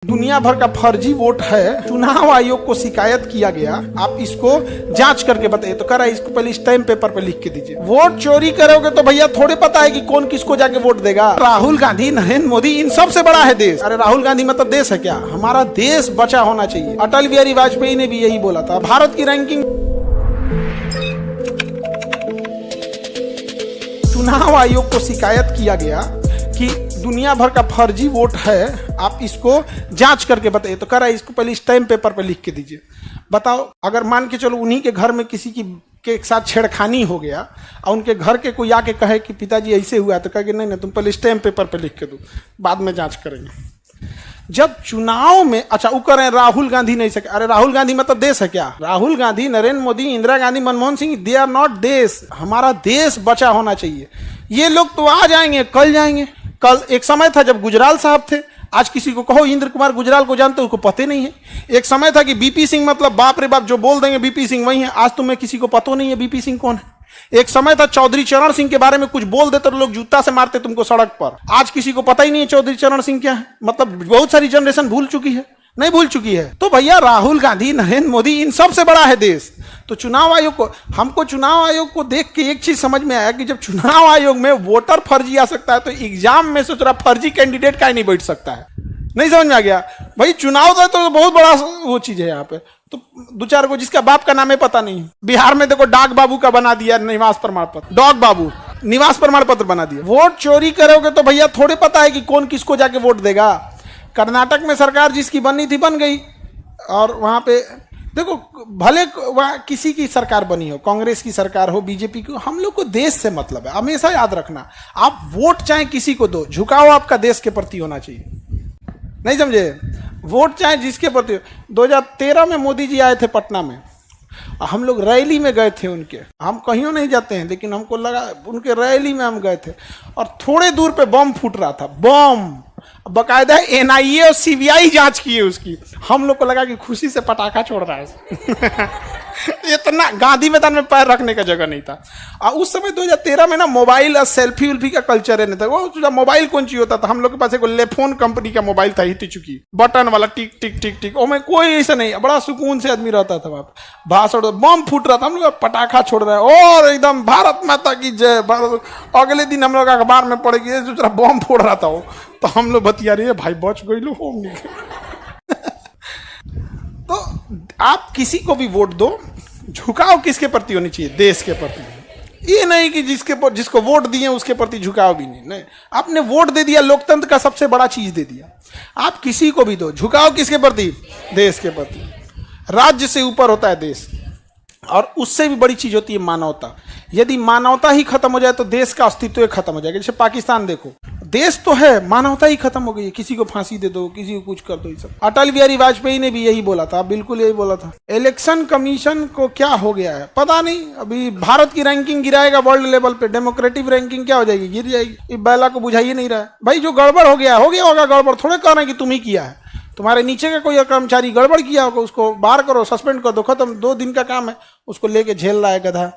दुनिया भर का फर्जी वोट है। चुनाव आयोग को शिकायत किया गया, आप इसको जांच करके बताइए। तो कह रहा है इसको पहले स्टैम्प पेपर पे लिख के दीजिए। वोट चोरी करोगे तो भैया थोड़े पता है कि कौन किसको जाके वोट देगा। राहुल गांधी, नरेंद्र मोदी, इन सबसे बड़ा है देश। अरे राहुल गांधी मतलब देश है क्या? हमारा देश बचा होना चाहिए। अटल बिहारी वाजपेयी ने भी यही बोला था। भारत की रैंकिंग, चुनाव आयोग को शिकायत किया गया कि दुनिया भर का फर्जी वोट है, आप इसको जांच करके बताइए। तो कह रहा है इसको पहले स्टैम्प पेपर पे लिख के दीजिए। बताओ, अगर मान के चलो उन्हीं के घर में किसी की के साथ छेड़खानी हो गया और उनके घर के कोई आके कहे कि पिताजी ऐसे हुआ, तो कहेंगे नहीं तुम पहले स्टैम्प पेपर पे लिख के दो, बाद में जांच करेंगे। जब चुनाव में अच्छा वो करें राहुल गांधी नहीं सके। अरे राहुल गांधी मतलब देश है क्या? Rahul Gandhi, Narendra Modi, Indira Gandhi, Manmohan Singh, they are not देश। हमारा देश बचा होना चाहिए। ये लोग तो आ जाएंगे, कल जाएंगे। कल एक समय था जब गुजराल साहब थे, आज किसी को कहो इंद्र कुमार गुजराल को जानते हो, उसको पता नहीं है। एक समय था कि बीपी सिंह मतलब बाप रे बाप, जो बोल देंगे बीपी सिंह वही है। आज तुम्हें किसी को पता नहीं है बीपी सिंह कौन है। एक समय था चौधरी चरण सिंह के बारे में कुछ बोल देते तो लोग जूता से मारते तुमको सड़क पर। आज किसी को पता ही नहीं है चौधरी चरण सिंह क्या है। मतलब बहुत सारी जनरेशन भूल चुकी है, नहीं भूल चुकी है। तो भैया राहुल गांधी, नरेंद्र मोदी, इन सबसे बड़ा है देश। तो चुनाव आयोग को, हमको चुनाव आयोग को देख के एक चीज समझ में आया कि जब चुनाव आयोग में वोटर फर्जी आ सकता है तो एग्जाम में सोच रहा फर्जी कैंडिडेट का ही नहीं बैठ सकता है। नहीं समझ में आ गया भाई। चुनाव का तो बहुत बड़ा वो चीज है यहाँ पे। तो दो चार को जिसका बाप का नाम है पता नहीं। बिहार में देखो डाक बाबू का बना दिया निवास प्रमाण पत्र, डॉग बाबू निवास प्रमाण पत्र बना दिया। वोट चोरी करोगे तो भैया थोड़े पता है कि कौन किसको जाके वोट देगा। कर्नाटक में सरकार जिसकी बननी थी बन गई, और वहां पे देखो भले वहां किसी की सरकार बनी हो, कांग्रेस की सरकार हो, बीजेपी की, हम लोग को देश से मतलब है। हमेशा याद रखना, आप वोट चाहे किसी को दो, झुकाव आपका देश के प्रति होना चाहिए। नहीं समझे? वोट चाहे जिसके प्रति। 2013 में मोदी जी आए थे पटना में, हम लोग रैली में गए थे उनके। हम कहीं नहीं जाते हैं, लेकिन हमको लगा उनके रैली में हम गए थे और थोड़े दूर पे बम फूट रहा था। बम बकायदा एनआईए और सीबीआई जांच किए उसकी। हम लोग को लगा कि खुशी से पटाखा छोड़ रहा है। इतना गांधी मैदान में पैर रखने का जगह नहीं था। और उस समय 2013 में ना मोबाइल और सेल्फी उल्फी का कल्चर नहीं था। वो मोबाइल कौन सी होता था, हम लोग के पास एक लेफोन कंपनी का मोबाइल था, हिट चुकी बटन वाला, टिक टिक टिक टिक। ओ में कोई ऐसा नहीं, बड़ा सुकून से आदमी रहता था वहां पर। भाषण, बम फूट रहा था, हम लोग पटाखा छोड़ रहे हैं और एकदम भारत माता की जय। अगले दिन हम लोग अखबार में पढ़े कि बम फोड़ रहा था वो। तो हम लोग बतिया रही है भाई बच गई लो होम। तो आप किसी को भी वोट दो, झुकाव किसके प्रति होनी चाहिए? देश के प्रति। ये नहीं कि जिसको वोट दिए उसके प्रति झुकाव भी नहीं। आपने वोट दे दिया, लोकतंत्र का सबसे बड़ा चीज दे दिया। आप किसी को भी दो, झुकाव किसके प्रति? देश के प्रति। राज्य से ऊपर होता है देश, और उससे भी बड़ी चीज होती है मानवता। यदि मानवता ही खत्म हो जाए तो देश का अस्तित्व खत्म हो जाएगा। जैसे पाकिस्तान देखो, देश तो है, मानवता ही खत्म हो गई है। किसी को फांसी दे दो, किसी को कुछ कर दो, ये सब। अटल बिहारी वाजपेयी ने भी यही बोला था, बिल्कुल यही बोला था। इलेक्शन कमीशन को क्या हो गया है पता नहीं। अभी भारत की रैंकिंग गिराएगा वर्ल्ड लेवल पे, डेमोक्रेटिक रैंकिंग क्या हो जाएगी? गिर जाएगी। ये बैला को बुझा ही नहीं रहा है भाई। जो गड़बड़ हो गया होगा गड़बड़। थोड़े कह रहे हैं कि तुम ही किया है। तुम्हारे नीचे का कोई कर्मचारी गड़बड़ किया होगा, उसको बाहर करो, सस्पेंड कर दो, खत्म। 2 दिन का काम है, उसको लेके झेल रहा है गधा।